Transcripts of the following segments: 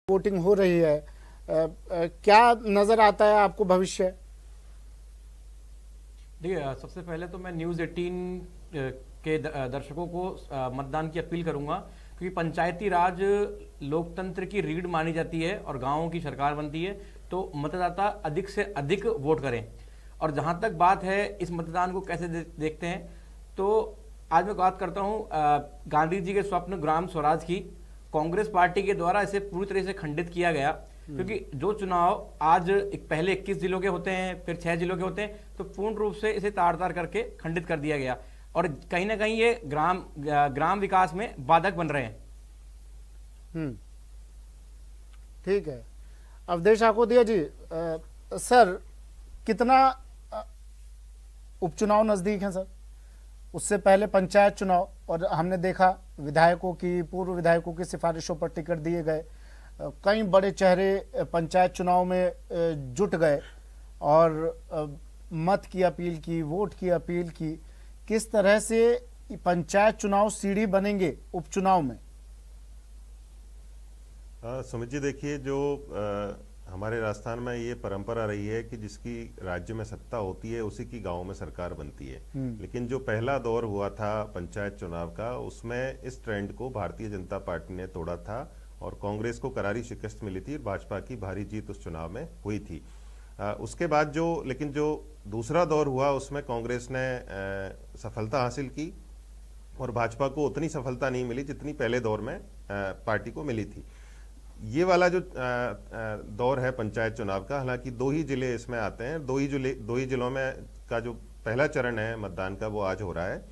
Voting हो रही है, क्या नजर आता है आपको भविष्य? देखिए, सबसे पहले तो मैं न्यूज़ 18 के दर्शकों को मतदान की अपील करूंगा, क्योंकि पंचायती राज लोकतंत्र की रीढ़ मानी जाती है और गांवों की सरकार बनती है, तो मतदाता अधिक से अधिक वोट करें। और जहां तक बात है इस मतदान को कैसे देखते हैं, तो आज मैं बात करता हूं गांधी जी के स्वप्न ग्राम स्वराज की। कांग्रेस पार्टी के द्वारा इसे पूरी तरह से खंडित किया गया, क्योंकि जो चुनाव आज पहले 21 जिलों के होते हैं, फिर 6 जिलों के होते हैं, तो पूर्ण रूप से इसे तार तार करके खंडित कर दिया गया और कहीं ना कहीं ये ग्राम विकास में बाधक बन रहे हैं। ठीक है। अवधेश आकोदिया जी, सर कितना उपचुनाव नजदीक है सर? उससे पहले पंचायत चुनाव, और हमने देखा विधायकों की, पूर्व विधायकों की सिफारिशों पर टिकट दिए गए, कई बड़े चेहरे पंचायत चुनाव में जुट गए और मत की अपील की, वोट की अपील की। किस तरह से पंचायत चुनाव सीढ़ी बनेंगे उपचुनाव में? सुमित जी, देखिए, जो हमारे राजस्थान में ये परंपरा रही है कि जिसकी राज्य में सत्ता होती है उसी की गांव में सरकार बनती है। लेकिन जो पहला दौर हुआ था पंचायत चुनाव का, उसमें इस ट्रेंड को भारतीय जनता पार्टी ने तोड़ा था और कांग्रेस को करारी शिकस्त मिली थी। भाजपा की भारी जीत उस चुनाव में हुई थी। उसके बाद लेकिन जो दूसरा दौर हुआ उसमें कांग्रेस ने सफलता हासिल की और भाजपा को उतनी सफलता नहीं मिली जितनी पहले दौर में पार्टी को मिली थी। ये वाला जो दौर है पंचायत चुनाव का, हालांकि 2 ही जिले इसमें आते हैं, 2 ही जिलों में का जो पहला चरण है मतदान का वो आज हो रहा है।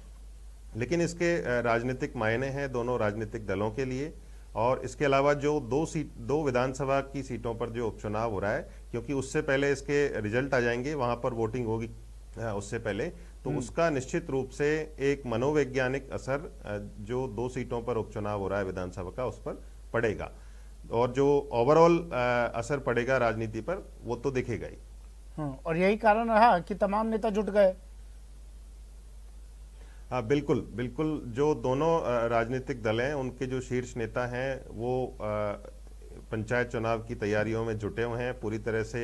लेकिन इसके राजनीतिक मायने हैं दोनों राजनीतिक दलों के लिए। और इसके अलावा जो 2 विधानसभा की सीटों पर जो उपचुनाव हो रहा है, क्योंकि उससे पहले इसके रिजल्ट आ जाएंगे, वहां पर वोटिंग होगी उससे पहले, तो उसका निश्चित रूप से एक मनोवैज्ञानिक असर जो 2 सीटों पर उपचुनाव हो रहा है विधानसभा का, उस पर पड़ेगा। और जो ओवरऑल असर पड़ेगा राजनीति पर वो तो दिखेगा ही। और यही कारण रहा कि तमाम नेता जुट गए। हाँ, बिल्कुल बिल्कुल। जो दोनों राजनीतिक दल हैं उनके जो शीर्ष नेता हैं वो पंचायत चुनाव की तैयारियों में जुटे हुए हैं। पूरी तरह से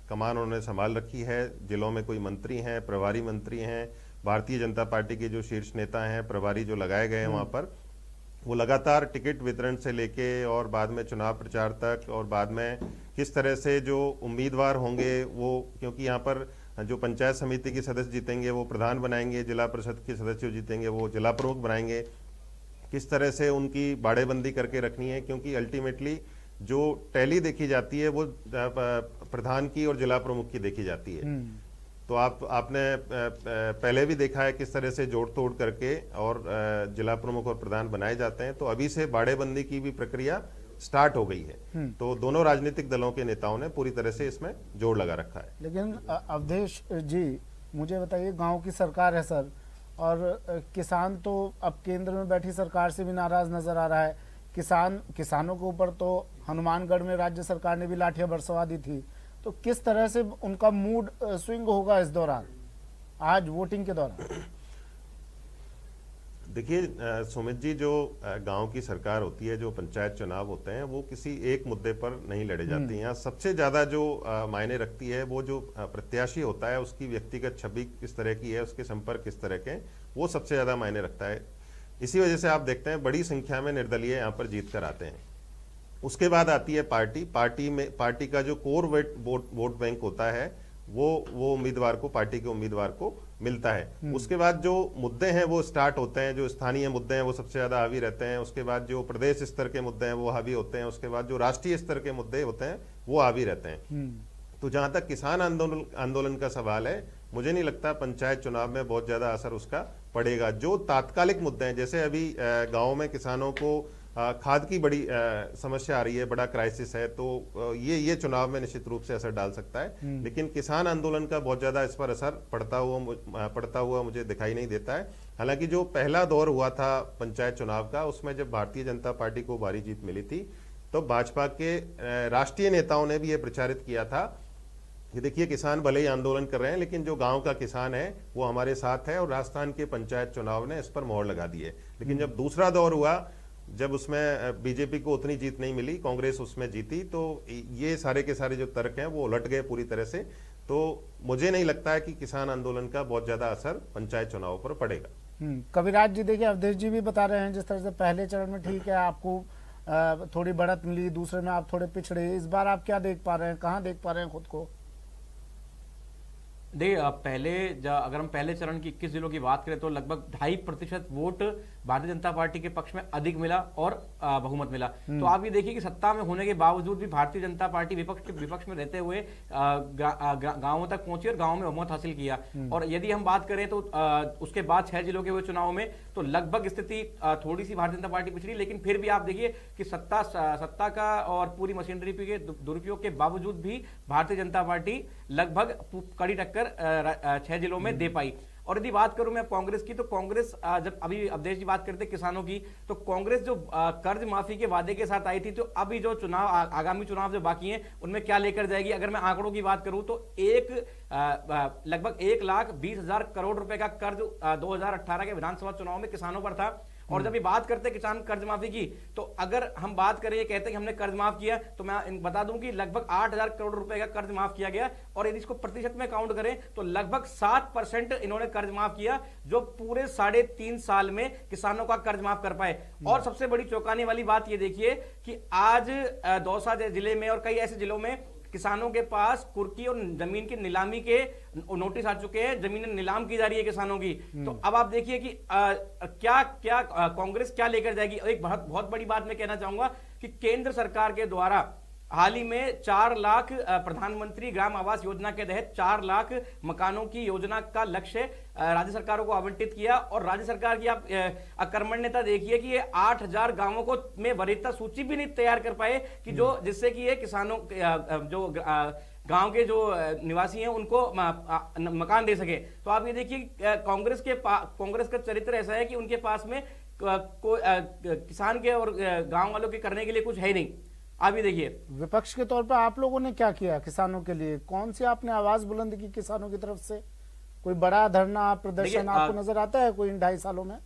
कमान उन्होंने संभाल रखी है। जिलों में कोई मंत्री हैं, प्रभारी मंत्री हैं, भारतीय जनता पार्टी के जो शीर्ष नेता हैं, प्रभारी जो लगाए गए हैं वहाँ पर, वो लगातार टिकट वितरण से लेके और बाद में चुनाव प्रचार तक, और बाद में किस तरह से जो उम्मीदवार होंगे वो, क्योंकि यहाँ पर जो पंचायत समिति के सदस्य जीतेंगे वो प्रधान बनाएंगे, जिला परिषद के सदस्य जीतेंगे वो जिला प्रमुख बनाएंगे, किस तरह से उनकी बाड़ेबंदी करके रखनी है, क्योंकि अल्टीमेटली जो टैली देखी जाती है वो प्रधान की और जिला प्रमुख की देखी जाती है। तो आपने पहले भी देखा है किस तरह से जोड़ तोड़ करके और जिला प्रमुख और प्रधान बनाए जाते हैं। तो अभी से बाड़ेबंदी की भी प्रक्रिया स्टार्ट हो गई है। तो दोनों राजनीतिक दलों के नेताओं ने पूरी तरह से इसमें जोड़ लगा रखा है। लेकिन अवधेश जी, मुझे बताइए, गांव की सरकार है सर, और किसान तो अब केंद्र में बैठी सरकार से भी नाराज नजर आ रहा है। किसानों के ऊपर तो हनुमानगढ़ में राज्य सरकार ने भी लाठियां बरसवा दी थी। तो किस तरह से उनका मूड स्विंग होगा इस दौरान, आज वोटिंग के दौरान? देखिए सुमित जी, जो गांव की सरकार होती है, जो पंचायत चुनाव होते हैं, वो किसी एक मुद्दे पर नहीं लड़े जाते हैं। यहाँ सबसे ज्यादा जो मायने रखती है वो जो प्रत्याशी होता है उसकी व्यक्तिगत छवि किस तरह की है, उसके संपर्क किस तरह के, वो सबसे ज्यादा मायने रखता है। इसी वजह से आप देखते हैं बड़ी संख्या में निर्दलीय यहाँ पर जीत कर आते हैं। उसके बाद आती है पार्टी का जो कोर वोट बैंक होता है वो उम्मीदवार को, पार्टी के उम्मीदवार को मिलता है। उसके बाद जो मुद्दे हैं वो स्टार्ट होते हैं, जो स्थानीय मुद्दे हैं वो सबसे ज्यादा हावी रहते हैं। उसके बाद जो प्रदेश स्तर के मुद्दे हैं वो हावी होते हैं। उसके बाद जो राष्ट्रीय स्तर के मुद्दे होते हैं वो हावी रहते हैं। तो जहां तक किसान आंदोलन का सवाल है, मुझे नहीं लगता पंचायत चुनाव में बहुत ज्यादा असर उसका पड़ेगा। जो तात्कालिक मुद्दे हैं, जैसे अभी गाँव में किसानों को खाद की बड़ी समस्या आ रही है, बड़ा क्राइसिस है, तो ये चुनाव में निश्चित रूप से असर डाल सकता है। लेकिन किसान आंदोलन का बहुत ज्यादा इस पर असर पड़ता हुआ मुझे दिखाई नहीं देता है। हालांकि जो पहला दौर हुआ था पंचायत चुनाव का, उसमें जब भारतीय जनता पार्टी को भारी जीत मिली थी, तो भाजपा के राष्ट्रीय नेताओं ने भी ये प्रचारित किया था कि देखिए, किसान भले ही आंदोलन कर रहे हैं लेकिन जो गांव का किसान है वो हमारे साथ है, और राजस्थान के पंचायत चुनाव ने इस पर मोहर लगा दी है। लेकिन जब दूसरा दौर हुआ जब उसमें बीजेपी को उतनी जीत नहीं मिली, कांग्रेस उसमें जीती, तो ये सारे के सारे जो तर्क हैं वो उलट गए पूरी तरह से। तो मुझे नहीं लगता है कि किसान आंदोलन का बहुत ज्यादा असर पंचायत चुनाव पर पड़ेगा। कविराज जी, देखिए अवधेश जी भी बता रहे हैं जिस तरह से पहले चरण में ठीक है आपको थोड़ी बढ़त मिली, दूसरे में आप थोड़े पिछड़े, इस बार आप क्या देख पा रहे हैं, कहाँ देख पा रहे हैं खुद को? देखिए पहले अगर हम पहले चरण की 21 जिलों की बात करें तो लगभग 2.5% वोट भारतीय जनता पार्टी के पक्ष में अधिक मिला और बहुमत मिला। तो आप ये देखिए कि सत्ता में होने के बावजूद भी भारतीय जनता पार्टी विपक्ष में रहते हुए गांवों तक पहुंची और गांवों में बहुमत हासिल किया। और यदि हम बात करें तो उसके बाद 6 जिलों के हुए चुनाव में तो लगभग स्थिति थोड़ी सी भारतीय जनता पार्टी पिछड़ी, लेकिन फिर भी आप देखिए कि सत्ता का और पूरी मशीनरी के दुरुपयोग के बावजूद भी भारतीय जनता पार्टी लगभग कड़ी टक्कर 6 जिलों में दे पाई। और यदि बात करूं मैं कांग्रेस की, तो कांग्रेस जब अभी अवधेश जी बात करते किसानों की, तो कांग्रेस जो कर्ज माफी के वादे के साथ आई थी, तो अभी जो आगामी चुनाव जो बाकी हैं उनमें क्या लेकर जाएगी? अगर मैं आंकड़ों की बात करूं तो लगभग 1,20,000 करोड़ रुपए का कर्ज 2018 के विधानसभा चुनाव में किसानों पर था। और जब ये बात करते हैं किसान कर्ज माफी की, तो अगर हम बात करें, ये कहते हैं कि हमने कर्ज माफ किया, तो मैं बता दूं कि लगभग 8,000 करोड़ रुपए का कर्ज माफ किया गया। और यदि इसको प्रतिशत में काउंट करें तो लगभग 7% इन्होंने कर्ज माफ किया, जो पूरे 3.5 साल में किसानों का कर्ज माफ कर पाए। और सबसे बड़ी चौंकाने वाली बात ये देखिए कि आज दौसा जिले में और कई ऐसे जिलों में किसानों के पास कुर्की और जमीन की नीलामी के नोटिस आ चुके हैं, जमीनें नीलाम की जा रही है किसानों की। तो अब आप देखिए कि क्या कांग्रेस क्या लेकर जाएगी। एक बहुत बड़ी बात मैं कहना चाहूंगा कि केंद्र सरकार के द्वारा हाल ही में 4 लाख प्रधानमंत्री ग्राम आवास योजना के तहत 4 लाख मकानों की योजना का लक्ष्य राज्य सरकारों को आवंटित किया। और राज्य सरकार की आप अकर्मण्यता देखिए कि ये 8,000 गांवों को में वरीयता सूची भी नहीं तैयार कर पाए कि जिससे कि ये किसानों जो गांव के जो निवासी हैं उनको मकान दे सके। तो आप ये देखिए कांग्रेस का चरित्र ऐसा है कि उनके पास में किसान के और गांव वालों के करने के लिए कुछ है नहीं। आप ये देखिए विपक्ष के तौर पर आप लोगों ने क्या किया किसानों के लिए? कौन सी आपने आवाज बुलंद की किसानों की तरफ से? कोई बड़ा धरना प्रदर्शन आपको नजर आता है कोई इन 2.5 सालों में?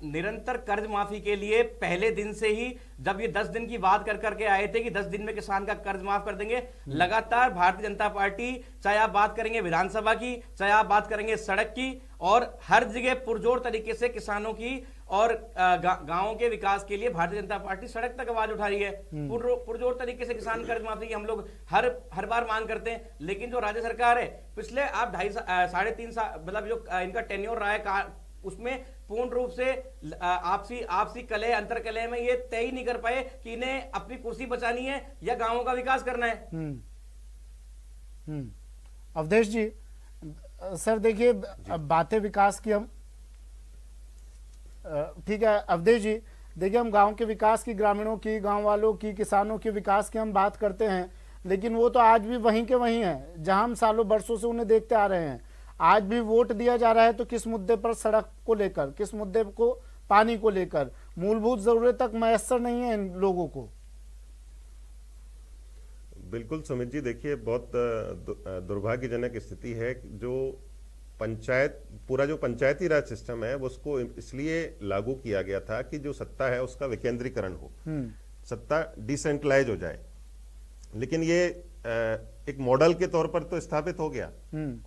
निरंतर कर्ज माफी के लिए पहले दिन से ही, जब ये 10 दिन की बात करके आए थे कि 10 दिन में किसान का कर्ज माफ कर देंगे, लगातार भारतीय जनता पार्टी, चाहे आप बात करेंगे विधानसभा की, चाहे आप बात करेंगे सड़क की, और हर जगह पुरजोर तरीके से किसानों की और गांवों के विकास के लिए भारतीय जनता पार्टी सड़क तक आवाज उठा रही है। पुरजोर तरीके से किसान कर्ज माफी की हम लोग हर बार मांग करते हैं। लेकिन जो राज्य सरकार है पिछले आप 3.5 साल मतलब जो इनका टेन्योर रहा है उसमें पूर्ण रूप से आपसी कलह अंतर कलह में ये तय ही नहीं कर पाए कि इन्हें अपनी कुर्सी बचानी है या गांवों का विकास करना है। अवधेश जी, सर देखिए बातें विकास की हम ठीक है अवधेश जी, देखिए हम गांव के विकास की, ग्रामीणों की, गांव वालों की, किसानों के विकास की हम बात करते हैं, लेकिन वो तो आज भी वहीं के वहीं हैं जहां हम सालों बरसों से उन्हें देखते आ रहे हैं। आज भी वोट दिया जा रहा है तो किस मुद्दे पर? सड़क को लेकर, किस मुद्दे को? पानी को लेकर। मूलभूत जरूरत तक मैसर नहीं है इन लोगों को। बिल्कुल सुमित जी, देखिए बहुत दुर्भाग्यजनक स्थिति है जो पूरा जो पंचायती राज सिस्टम है उसको इसलिए लागू किया गया था कि जो सत्ता है उसका विकेंद्रीकरण हो, सत्ता डिसेंट्रलाइज हो जाए। लेकिन ये एक मॉडल के तौर पर तो स्थापित हो गया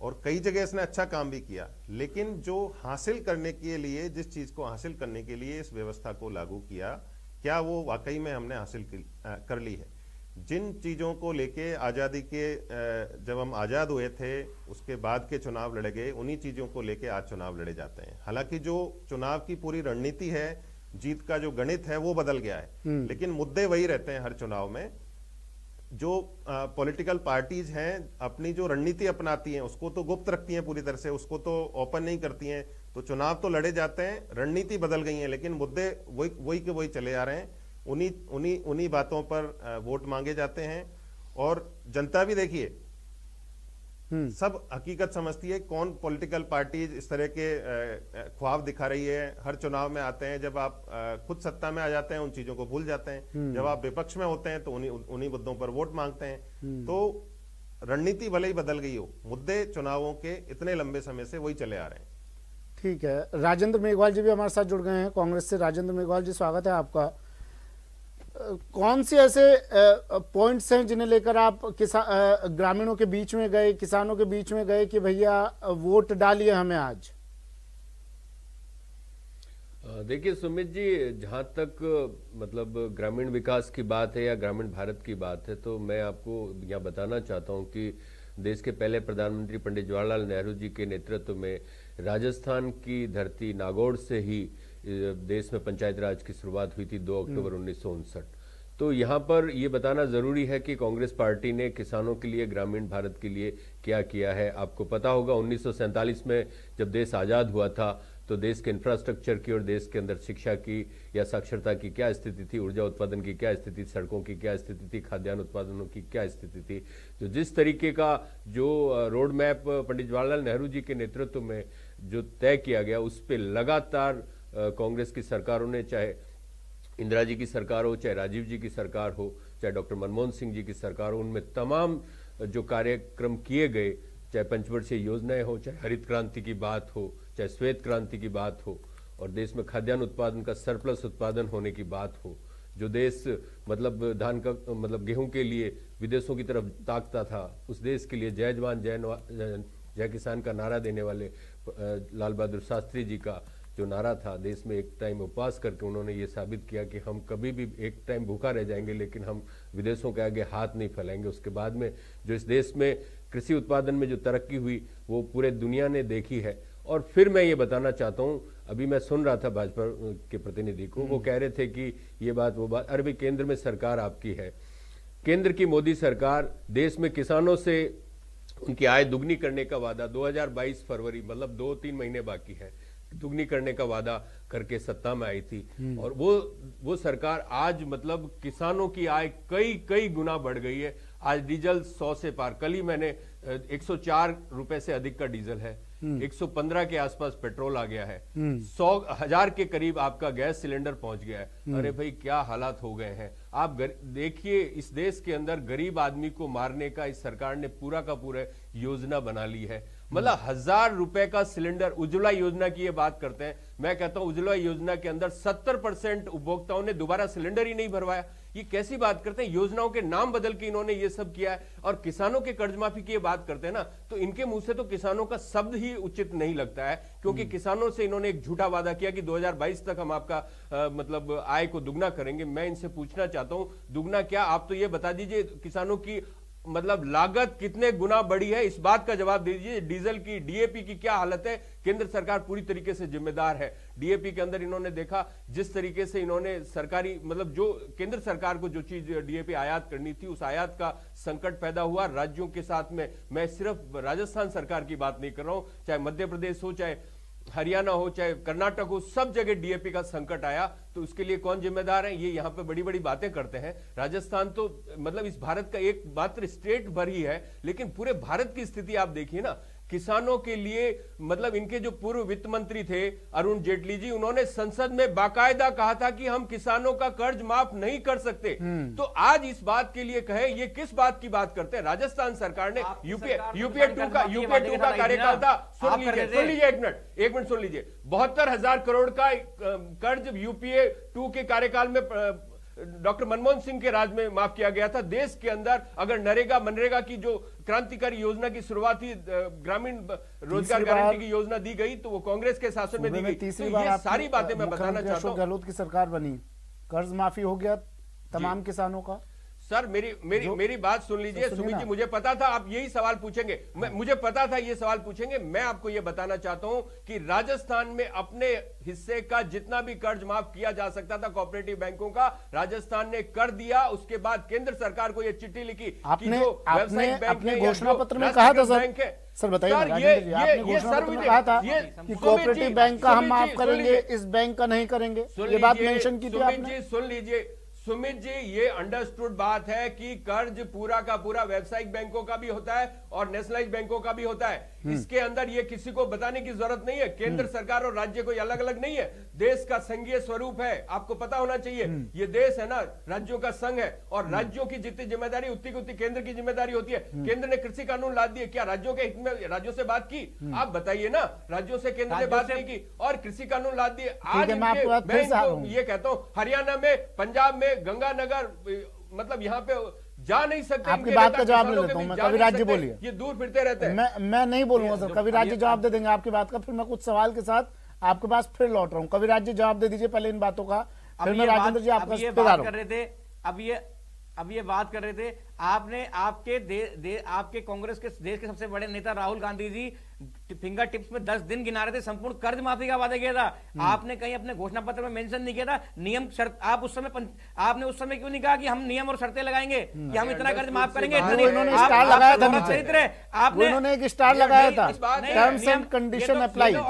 और कई जगह इसने अच्छा काम भी किया, लेकिन जो हासिल करने के लिए, जिस चीज को हासिल करने के लिए इस व्यवस्था को लागू किया, क्या वो वाकई में हमने हासिल कर ली है? जिन चीजों को लेके आजादी के जब हम आजाद हुए थे उसके बाद के चुनाव लड़े गए, उन्हीं चीजों को लेके आज चुनाव लड़े जाते हैं। हालांकि जो चुनाव की पूरी रणनीति है, जीत का जो गणित है वो बदल गया है, लेकिन मुद्दे वही रहते हैं हर चुनाव में। जो पॉलिटिकल पार्टीज हैं अपनी जो रणनीति अपनाती हैं उसको तो गुप्त रखती हैं पूरी तरह से, उसको तो ओपन नहीं करती हैं। तो चुनाव तो लड़े जाते हैं, रणनीति बदल गई है, लेकिन मुद्दे वही के वही चले आ रहे हैं। उन्हीं बातों पर वोट मांगे जाते हैं। और जनता भी देखिए सब हकीकत समझती है। कौन पॉलिटिकल पार्टीज इस तरह के ख्वाब दिखा रही है? हर चुनाव में आते हैं, जब आप खुद सत्ता में आ जाते हैं उन चीजों को भूल जाते हैं। जब आप विपक्ष में होते हैं तो उन्हीं मुद्दों पर वोट मांगते हैं। तो रणनीति भले ही बदल गई हो, मुद्दे चुनावों के इतने लंबे समय से वही चले आ रहे हैं। ठीक है, राजेंद्र मेघवाल जी भी हमारे साथ जुड़ गए हैं कांग्रेस से। राजेंद्र मेघवाल जी, स्वागत है आपका। कौन से ऐसे पॉइंट्स हैं जिन्हें लेकर आप ग्रामीणों के बीच में गए, किसानों के बीच में गए कि भैया वोट डालिए हमें आज? देखिए सुमित जी, जहाँ तक मतलब ग्रामीण विकास की बात है या ग्रामीण भारत की बात है, तो मैं आपको यहाँ बताना चाहता हूँ कि देश के पहले प्रधानमंत्री पंडित जवाहरलाल नेहरू जी के नेतृत्व में राजस्थान की धरती नागौर से ही देश में पंचायत राज की शुरुआत हुई थी 2 अक्टूबर 1959। तो यहाँ पर ये बताना जरूरी है कि कांग्रेस पार्टी ने किसानों के लिए, ग्रामीण भारत के लिए क्या किया है। आपको पता होगा 1947 में जब देश आज़ाद हुआ था तो देश के इंफ्रास्ट्रक्चर की और देश के अंदर शिक्षा की या साक्षरता की क्या स्थिति थी, ऊर्जा उत्पादन की क्या स्थिति, सड़कों की क्या स्थिति थी, खाद्यान्न उत्पादनों की क्या स्थिति थी। तो जिस तरीके का जो रोड मैप पंडित जवाहरलाल नेहरू जी के नेतृत्व में जो तय किया गया, उस पर लगातार कांग्रेस की सरकारों ने, चाहे इंदिरा जी की सरकार हो, चाहे राजीव जी की सरकार हो, चाहे डॉक्टर मनमोहन सिंह जी की सरकार हो, उनमें तमाम जो कार्यक्रम किए गए, चाहे पंचवर्षीय योजनाएं हो, चाहे हरित क्रांति की बात हो, चाहे श्वेत क्रांति की बात हो, और देश में खाद्यान्न उत्पादन का सरप्लस उत्पादन होने की बात हो, जो देश मतलब धान का मतलब गेहूं के लिए विदेशों की तरफ ताकता था, उस देश के लिए जय जवान जय किसान का नारा देने वाले लाल बहादुर शास्त्री जी का जो नारा था, देश में एक टाइम उपवास करके उन्होंने ये साबित किया कि हम कभी भी एक टाइम भूखा रह जाएंगे लेकिन हम विदेशों के आगे हाथ नहीं फैलाएंगे। उसके बाद में जो इस देश में कृषि उत्पादन में जो तरक्की हुई वो पूरे दुनिया ने देखी है। और फिर मैं ये बताना चाहता हूँ, अभी मैं सुन रहा था भाजपा के प्रतिनिधि को, वो कह रहे थे कि ये बात वो बात, अरे भाई केंद्र में सरकार आपकी है, केंद्र की मोदी सरकार देश में किसानों से उनकी आय दुगनी करने का वादा 2022 फरवरी मतलब 2-3 महीने बाकी है, दुगनी करने का वादा करके सत्ता में आई थी। और वो सरकार आज मतलब किसानों की आय कई गुना बढ़ गई है। आज डीजल 100 से पार, कल ही मैंने 104 रुपए से अधिक का डीजल है, 115 के आसपास पेट्रोल आ गया है, 100,000 के करीब आपका गैस सिलेंडर पहुंच गया है। अरे भाई क्या हालात हो गए हैं। आप देखिए इस देश के अंदर गरीब आदमी को मारने का इस सरकार ने पूरा का पूरा योजना बना ली है। मतलब 1000 रुपए का सिलेंडर, उज्ज्वला योजना की ये बात करते हैं, मैं कहता हूं उज्ज्वला योजना के अंदर 70% उपभोक्ताओं ने दोबारा सिलेंडर ही नहीं भरवाया। ये कैसी बात करते हैं, योजनाओं के नाम बदल के इन्होंने ये सब किया है। और किसानों के कर्ज माफी की ये बात करते हैं ना, तो इनके मुंह से तो किसानों का शब्द ही उचित नहीं लगता है, क्योंकि किसानों से इन्होंने एक झूठा वादा किया कि 2022 तक हम आपका मतलब आय को दुगना करेंगे। मैं इनसे पूछना चाहता हूं, दुगना क्या, आप तो ये बता दीजिए किसानों की मतलब लागत कितने गुना बढ़ी है, इस बात का जवाब दीजिए। डीजल की, डीएपी की क्या हालत है, केंद्र सरकार पूरी तरीके से जिम्मेदार है। डीएपी के अंदर इन्होंने देखा जिस तरीके से इन्होंने सरकारी मतलब जो केंद्र सरकार को जो चीज डीएपी आयात करनी थी, उस आयात का संकट पैदा हुआ राज्यों के साथ में। मैं सिर्फ राजस्थान सरकार की बात नहीं कर रहा हूं, चाहे मध्य प्रदेश हो, चाहे हरियाणा हो, चाहे कर्नाटक हो, सब जगह डीएपी का संकट आया। तो उसके लिए कौन जिम्मेदार है? ये यहाँ पे बड़ी बड़ी बातें करते हैं। राजस्थान तो मतलब इस भारत का एक मात्र स्टेट भर ही है, लेकिन पूरे भारत की स्थिति आप देखिए ना, किसानों के लिए मतलब इनके जो पूर्व वित्त मंत्री थे अरुण जेटली जी, उन्होंने संसद में बाकायदा कहा था कि हम किसानों का कर्ज माफ नहीं कर सकते। तो आज इस बात के लिए कहे, ये किस बात की बात करते हैं? राजस्थान सरकार ने यूपीए 2 का कार्यकाल था। सुन लीजिए एक मिनट सुन लीजिए। 72,000 करोड़ का कर्ज यूपीए 2 के कार्यकाल में डॉक्टर मनमोहन सिंह के राज में माफ किया गया था। देश के अंदर अगर मनरेगा की जो क्रांतिकारी योजना की शुरुआत थी, ग्रामीण रोजगार गारंटी की योजना दी गई, तो वो कांग्रेस के शासन में दी गई। तीसरी बार ये सारी बातें मैं बताना चाहता हूं। गहलोत की सरकार बनी, कर्ज माफी हो गया तमाम किसानों का। सर मेरी बात सुन लीजिए सुमित जी, मुझे पता था आप यही सवाल पूछेंगे, मुझे पता था ये सवाल पूछेंगे। मैं आपको ये बताना चाहता हूं कि राजस्थान में अपने हिस्से का जितना भी कर्ज माफ किया जा सकता था कोऑपरेटिव बैंकों का, राजस्थान ने कर दिया। उसके बाद केंद्र सरकार को यह चिट्ठी लिखी कि जो व्यावसायिक बैंक अपने घोषणा पत्र में कहा था सर बताइए, आपने घोषणा पत्र में कहा था कि कोऑपरेटिव बैंक का हम माफ करेंगे, इस बैंक का नहीं करेंगे, ये बात मेंशन की थी आपने। सुन लीजिए सुमित जी, ये अंडरस्टूड बात है कि कर्ज पूरा का पूरा व्यावसायिक बैंकों का भी होता है और नेशनलाइज्ड बैंकों का भी होता है। इसके अंदर ये किसी को बताने की जरूरत नहीं है। केंद्र सरकार और राज्य कोई अलग अलग नहीं है, देश का संघीय स्वरूप है, आपको पता होना चाहिए। ये देश है ना, राज्यों का संघ है, और राज्यों की जितनी जिम्मेदारी उतनी की उतनी केंद्र की जिम्मेदारी होती है। केंद्र ने कृषि कानून ला दिए, क्या राज्यों के हित में राज्यों से बात की? आप बताइए ना, राज्यों से केंद्र ने बात नहीं की और कृषि कानून ला दिए। आज मैं ये कहता हूँ, हरियाणा में, पंजाब में, गंगानगर, मतलब यहाँ पे जा नहीं सकते। आपकी बात का जवाब ले लेता हूं मैं। कविराज जी बोलिए। ये दूर फिरते रहते हैं। मैं नहीं बोलूंगा सर, कविराज जी जवाब दे देंगे आपकी बात का, फिर मैं कुछ सवाल के साथ आपके पास फिर लौट रहा हूँ। कविराज जी जवाब दे दीजिए पहले इन बातों का, फिर मैं राजेंद्र जी आपका बात कर रहे थे। अब ये बात कर रहे थे, आपने आपके कांग्रेस के देश के सबसे बड़े नेता राहुल गांधी जी फिंगर टिप्स में 10 दिन गिना रहे थे, संपूर्ण कर्ज माफी का वादा किया था। आपने कहीं अपने घोषणा पत्र में मेंशन नहीं किया था नियम शर्त। आप उस समय आपने उस समय क्यों नहीं कहा कि हम नियम और शर्तें लगाएंगे कि हम इतना कर्ज माफ करेंगे? इन्होंने स्टार लगाया था नीचे, आपने उन्होंने एक स्टार लगाया था, टर्म्स एंड कंडीशन अप्लाई। आप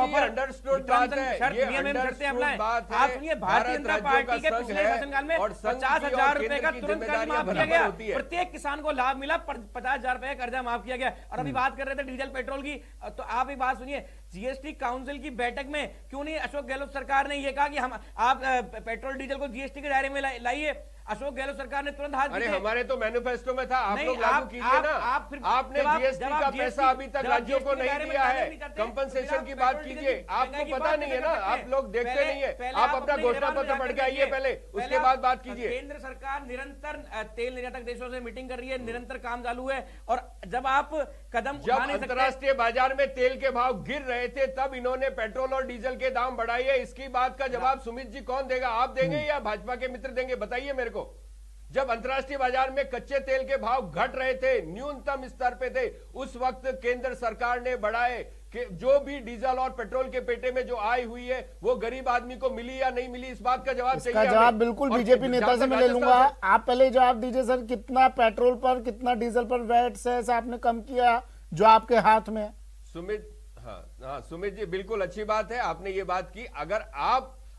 सुनिए, भारतीय जनता पार्टी के पिछले शासनकाल में 50,000 रुपए का तुरंत कर्ज माफ किया गया, प्रत्येक किसान को लाभ मिला, 50,000 रुपए का कर्जा माफ किया गया। और अभी बात कर रहे थे डीजल पेट्रोल की, तो आप एक बात सुनिए, जीएसटी काउंसिल की बैठक में क्यों नहीं अशोक गहलोत सरकार ने यह कहा कि आप पेट्रोल डीजल को जीएसटी के दायरे में लाइए? अशोक गहलोत सरकार ने तुरंत हाथ। अरे हमारे तो मैनिफेस्टो में था, आप लोग लागू कीजिए ना। आपने जीएसटी का पैसा अभी तक राज्यों को नहीं दिया है। कंपनसेशन की बात कीजिए, आपको पता नहीं है ना, आप लोग देखते नहीं है। आप अपना घोषणा पत्र पढ़ के आइए पहले, उसके बाद बात कीजिए। केंद्र सरकार निरंतर तेल निर्यातक देशों से मीटिंग कर रही है, निरंतर काम चालू है। और जब आप कदम जब अंतर्राष्ट्रीय बाजार में तेल के भाव गिर रहे थे, तब इन्होंने पेट्रोल और डीजल के दाम बढ़ाए है। इसकी बात का जवाब सुमित जी कौन देगा? आप देंगे या भाजपा के मित्र देंगे? बताइए मेरे को। जब अंतर्राष्ट्रीय बाजार में कच्चे तेल के भाव घट रहे थे, न्यूनतम स्तर पे थे, उस वक्त केंद्र सरकार ने बढ़ाए कि जो भी डीजल और पेट्रोल के पेटे में जो आय हुई है वो गरीब आदमी को मिली या नहीं मिली, इस बात का जवाब चाहिए। इसका जवाब बिल्कुल बीजेपी नेता से मैं ले लूंगा। आप पहले जवाब दीजिए सर, कितना पेट्रोल पर, कितना डीजल पर वैट सेस आपने कम किया जो आपके हाथ में? सुमित, हाँ सुमित जी, बिल्कुल अच्छी बात है, आपने ये बात की।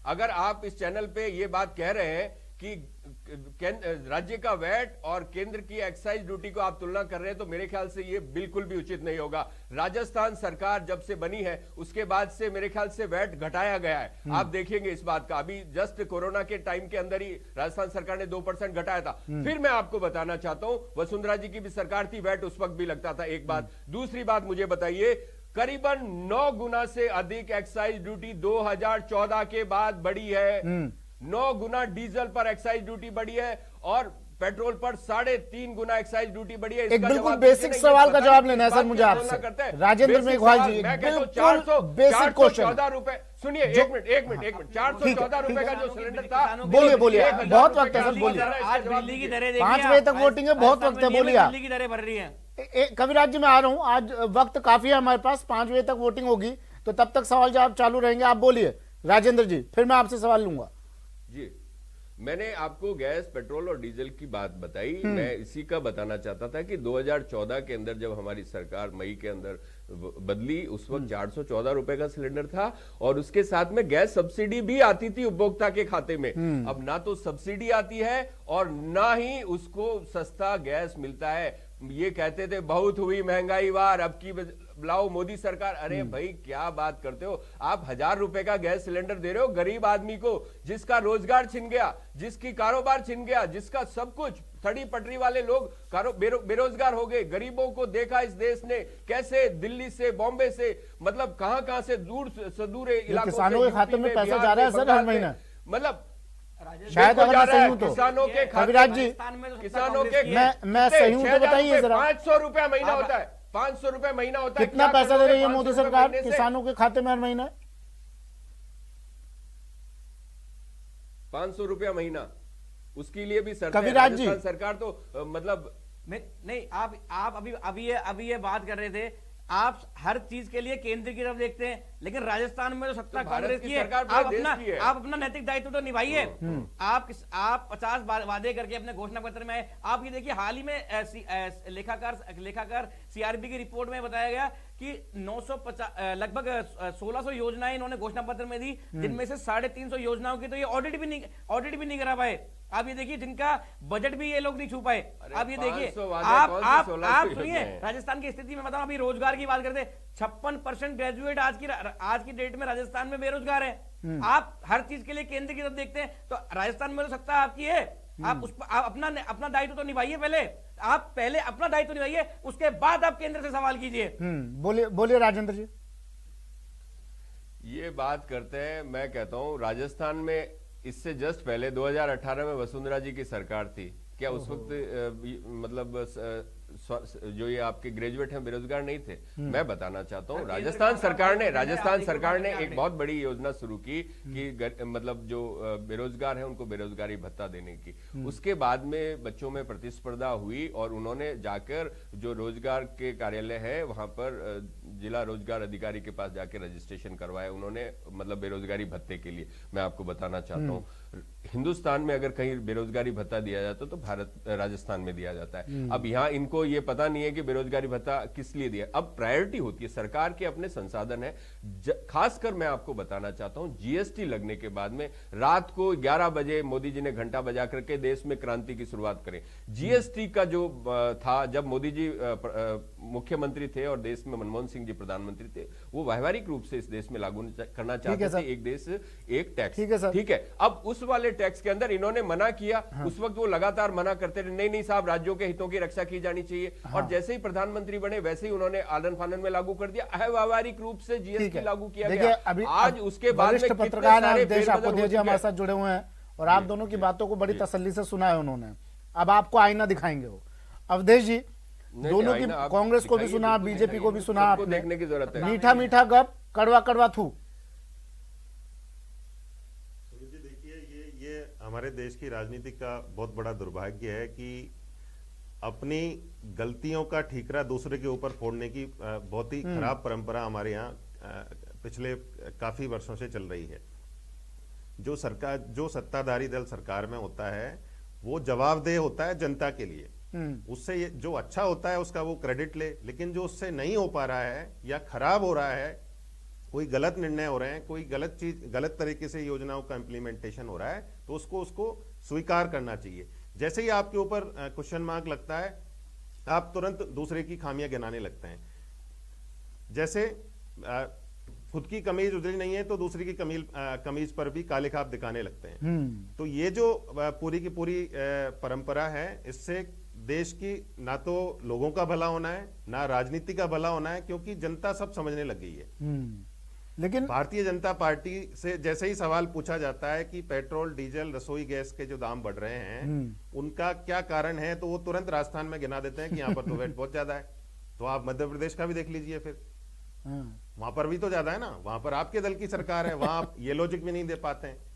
अगर आप इस चैनल पे ये बात कह रहे हैं कि राज्य का वैट और केंद्र की एक्साइज ड्यूटी को आप तुलना कर रहे हैं, तो मेरे ख्याल से ये बिल्कुल भी उचित नहीं होगा। राजस्थान सरकार जब से बनी है उसके बाद से मेरे ख्याल से वैट घटाया गया है। आप देखेंगे इस बात का, अभी जस्ट कोरोना के टाइम के अंदर ही राजस्थान सरकार ने 2% घटाया था। फिर मैं आपको बताना चाहता हूं, वसुंधरा जी की भी सरकार थी, वैट उस वक्त भी लगता था। एक बात। दूसरी बात मुझे बताइए, करीबन 9 गुना से अधिक एक्साइज ड्यूटी 2014 के बाद बढ़ी है। 9 गुना डीजल पर एक्साइज ड्यूटी बढ़ी है और पेट्रोल पर 3.5 गुना एक्साइज ड्यूटी बढ़ी है। एक बिल्कुल बेसिक सवाल का जवाब लेना है सर मुझे आपसे, राजेंद्र मेघवाल जी। बिल्कुल बेसिक क्वेश्चन। 14 रुपए, सुनिए एक मिनट 414 रुपए का जो सिलेंडर था। बोलिए बहुत वक्त है सर, बोलिए। आज बिजली की दरें 5 बजे तक वोटिंग है, बहुत वक्त है, बोलिए। बिजली की दरें बढ़ रही है। कविराज जी मैं आ रहा हूं, आज वक्त काफी है हमारे पास, 5 बजे तक वोटिंग होगी, तो तब तक सवाल जवाब चालू रहेंगे। आप बोलिए राजेंद्र जी, फिर मैं आपसे सवाल लूंगा। जी, मैंने आपको गैस, पेट्रोल और डीजल की बात बताई। मैं इसी का बताना चाहता था कि 2014 के अंदर जब हमारी सरकार मई के अंदर बदली, उस वक्त 414 रुपए का सिलेंडर था और उसके साथ में गैस सब्सिडी भी आती थी उपभोक्ता के खाते में। अब ना तो सब्सिडी आती है और ना ही उसको सस्ता गैस मिलता है। ये कहते थे बहुत हुई महंगाई वार, अब की बुलाओ मोदी सरकार। अरे भाई क्या बात करते हो आप? 1000 रुपए का गैस सिलेंडर दे रहे हो गरीब आदमी को, जिसका रोजगार छिन गया, जिसकी कारोबार छिन गया, जिसका सब कुछ, थड़ी पटरी वाले लोग बेरोजगार हो गए। गरीबों को देखा इस देश ने कैसे दिल्ली से, बॉम्बे से, मतलब कहां से दूर सुदूर इलाकों किसानों के खाते में पैसा जा रहा है सर हर महीना। मतलब शायद अगर मैं सही हूं तो किसानों के कविराज जी, किसानों के मैं सही हूं तो बताइए जरा। 500 रुपया महीना होता है, 500 रुपए महीना होता है। कितना पैसा दे रही है मोदी सरकार किसानों के खाते में हर महीना? 500 रुपया महीना, उसके लिए भी कविराज जी सरकार तो मतलब नहीं, आप अभी ये बात कर रहे थे, आप हर चीज के लिए केंद्र की तरफ देखते हैं। लेकिन राजस्थान में जो सत्ता तो कांग्रेस की है, आप अपना नैतिक दायित्व तो निभाइए। आप 50 वादे करके अपने घोषणा पत्र में आए। आप ये देखिए, हाल ही में लेखाकार सीआरबी की रिपोर्ट में बताया गया कि 950 लगभग 1600 योजनाएं इन्होंने घोषणा पत्र में दी, जिनमें से 350 योजनाओं की तो ये ऑडिट भी नहीं करा पाए। आप ये देखिए, जिनका बजट भी ये लोग नहीं छू पाए। आप ये देखिए, आप सुनिए, राजस्थान की स्थिति में बताऊं, अभी रोजगार की बात करते, 56% ग्रेजुएट आज की डेट में राजस्थान में बेरोजगार है। आप हर चीज के लिए केंद्र की तरफ देखते हैं, तो राजस्थान में तो सत्ता आपकी है, आप अपना दायित्व तो निभाइए। पहले अपना दायित्व निभाइए, उसके बाद आप केंद्र से सवाल कीजिए। बोलिए राजेंद्र जी। ये बात करते हैं, मैं कहता हूं राजस्थान में इससे जस्ट पहले 2018 में वसुंधरा जी की सरकार थी। क्या उस वक्त मतलब जो ये आपके ग्रेजुएट हैं बेरोजगार नहीं थे? मैं बताना चाहता हूँ, राजस्थान सरकार ने एक बहुत बड़ी योजना शुरू की कि मतलब जो बेरोजगार हैं उनको बेरोजगारी भत्ता देने की। उसके बाद में बच्चों में प्रतिस्पर्धा हुई और उन्होंने जाकर जो रोजगार के कार्यालय है वहां पर जिला रोजगार अधिकारी के पास जाकर रजिस्ट्रेशन करवाया उन्होंने, मतलब बेरोजगारी भत्ते के लिए। मैं आपको बताना चाहता हूँ, हिंदुस्तान में अगर कहीं बेरोजगारी भत्ता दिया जाता तो राजस्थान में दिया जाता है। अब यहाँ इनको ये पता नहीं है कि बेरोजगारी भत्ता किस लिए दिया। अब प्रायोरिटी होती है, सरकार के अपने संसाधन है। खासकर मैं आपको बताना चाहता हूं, जीएसटी लगने के बाद में रात को 11 बजे मोदी जी ने घंटा बजा करके देश में क्रांति की शुरुआत करें। जीएसटी का जो था, जब मोदी जी मुख्यमंत्री थे और देश में मनमोहन सिंह जी प्रधानमंत्री थे, वो व्यवहारिक रूप से इस देश में लागू करना चाहते थे, एक देश एक टैक्स। ठीक है, अब उस वाले टैक्स के अंदर इन्होंने मना किया। उस वक्त वो लगातार मना करते रहे, नहीं साहब, राज्यों के हितों की रक्षा की जानी चाहिए। और जैसे ही प्रधानमंत्री बने वैसे ही उन्होंने आलन फालन में लागू कर दिया, अव्यावहारिक रूप से जीएसटी लागू किया गया। आज उसके बाद में पत्रकार हमारे साथ जुड़े हुए हैं और आप दोनों की बातों को बड़ी तसल्ली से सुना है उन्होंने। अब आपको आईना दिखाएंगे वो। अवधेश जी, दोनों की, कांग्रेस को भी सुना, बीजेपी को भी सुना, आपको देखने की जरूरत है। मीठा मीठा गप, कड़वा कड़वा थू। ये हमारे देश की राजनीति का बहुत बड़ा दुर्भाग्य है कि अपनी गलतियों का ठीकरा दूसरे के ऊपर फोड़ने की बहुत ही खराब परंपरा हमारे यहाँ पिछले काफी वर्षों से चल रही है। जो सत्ताधारी दल सरकार में होता है वो जवाबदेह होता है जनता के लिए। उससे जो अच्छा होता है उसका वो क्रेडिट ले, लेकिन जो उससे नहीं हो पा रहा है या खराब हो रहा है, कोई गलत निर्णय हो रहे हैं, कोई गलत तरीके से योजनाओं का इंप्लीमेंटेशन हो रहा है, तो उसको स्वीकार करना चाहिए। जैसे ही आपके ऊपर क्वेश्चन मार्क लगता है, आप तुरंत दूसरे की खामियां गिनाने लगते हैं। जैसे खुद की कमीज उधरी नहीं है तो दूसरे की कमीज पर भी काले खाप दिखाने लगते हैं। तो ये जो पूरी की पूरी परंपरा है, इससे देश की ना तो लोगों का भला होना है ना राजनीति का भला होना है, क्योंकि जनता सब समझने लग गई है। लेकिन भारतीय जनता पार्टी से जैसे ही सवाल पूछा जाता है कि पेट्रोल, डीजल, रसोई गैस के जो दाम बढ़ रहे हैं उनका क्या कारण है, तो वो तुरंत राजस्थान में गिना देते हैं कि यहाँ पर तो वेट बहुत ज्यादा है। तो आप मध्य प्रदेश का भी देख लीजिए, फिर वहां पर भी तो ज्यादा है ना, वहां पर आपके दल की सरकार है, वहां आप ये लॉजिक भी नहीं दे पाते हैं।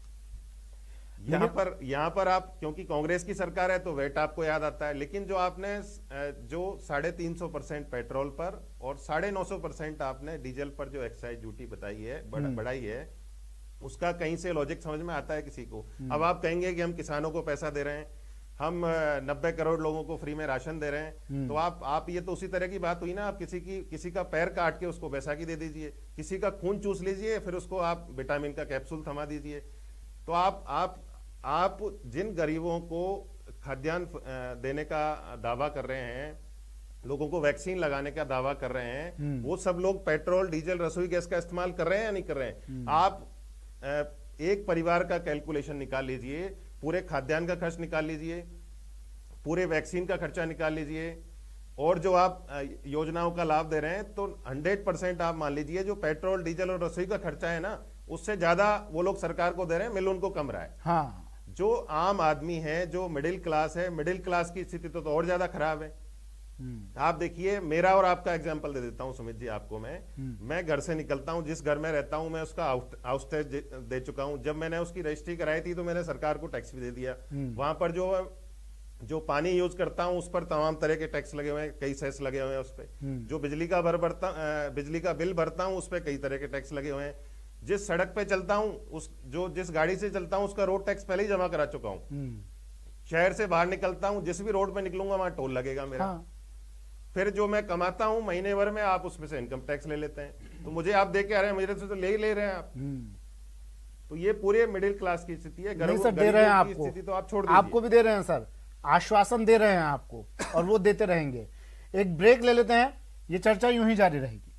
यहाँ पर आप, क्योंकि कांग्रेस की सरकार है तो वेट आपको याद आता है, लेकिन जो आपने जो 350% पेट्रोल पर और 950% आपने डीजल पर जो एक्साइज ड्यूटी बताई है, बढ़ाई है, उसका कहीं से लॉजिक समझ में आता है किसी को? अब आप कहेंगे कि हम किसानों को पैसा दे रहे हैं, हम 90 करोड़ लोगों को फ्री में राशन दे रहे हैं, तो आप ये तो उसी तरह की बात हुई ना। आप किसी का पैर काट के उसको बैसाखी दे दीजिए, किसी का खून चूस लीजिए, फिर उसको आप विटामिन का कैप्सूल थमा दीजिए। तो आप जिन गरीबों को खाद्यान्न देने का दावा कर रहे हैं, लोगों को वैक्सीन लगाने का दावा कर रहे हैं, वो सब लोग पेट्रोल, डीजल, रसोई गैस का इस्तेमाल कर रहे हैं या नहीं कर रहे हैं? आप एक परिवार का कैलकुलेशन निकाल लीजिए, पूरे खाद्यान्न का खर्च निकाल लीजिए, पूरे वैक्सीन का खर्चा निकाल लीजिए, और जो आप योजनाओं का लाभ दे रहे हैं, तो 100% आप मान लीजिए जो पेट्रोल, डीजल और रसोई का खर्चा है ना, उससे ज्यादा वो लोग सरकार को दे रहे हैं, मिल उनको कम रहा है। हाँ। जो आम आदमी है, जो मिडिल क्लास है, मिडिल क्लास की स्थिति तो और ज्यादा खराब है। आप देखिए, मेरा और आपका एग्जांपल दे देता हूं सुमित जी आपको। मैं घर से निकलता हूं, जिस घर में रहता हूं मैं उसका आउटस्टेज दे चुका हूं। जब मैंने उसकी रजिस्ट्री कराई थी तो मैंने सरकार को टैक्स भी दे दिया। वहां पर जो जो पानी यूज करता हूं उस पर तमाम तरह के टैक्स लगे हुए हैं, कई सेस लगे हुए हैं उस पर। जो बिजली का बिजली का बिल भरता हूं उस पर कई तरह के टैक्स लगे हुए हैं। जिस सड़क पे चलता हूं जिस गाड़ी से चलता हूं उसका रोड टैक्स पहले ही जमा करा चुका हूं। शहर से बाहर निकलता हूं, जिस भी रोड पे निकलूंगा वहां टोल लगेगा मेरा। फिर जो मैं कमाता हूं महीने भर में, आप उसमें से इनकम टैक्स ले लेते हैं। तो मुझे आप दे के आ रहे हैं, मुझे से तो ले ही ले रहे हैं आप। तो ये पूरे मिडिल क्लास की स्थिति है। नहीं सर, दे रहे हैं आपको, तो आप छोड़ दीजिए। आपको भी दे रहे हैं सर, आश्वासन दे रहे हैं आपको, और वो देते रहेंगे। एक ब्रेक ले लेते हैं, ये चर्चा यूं ही जारी रहेगी।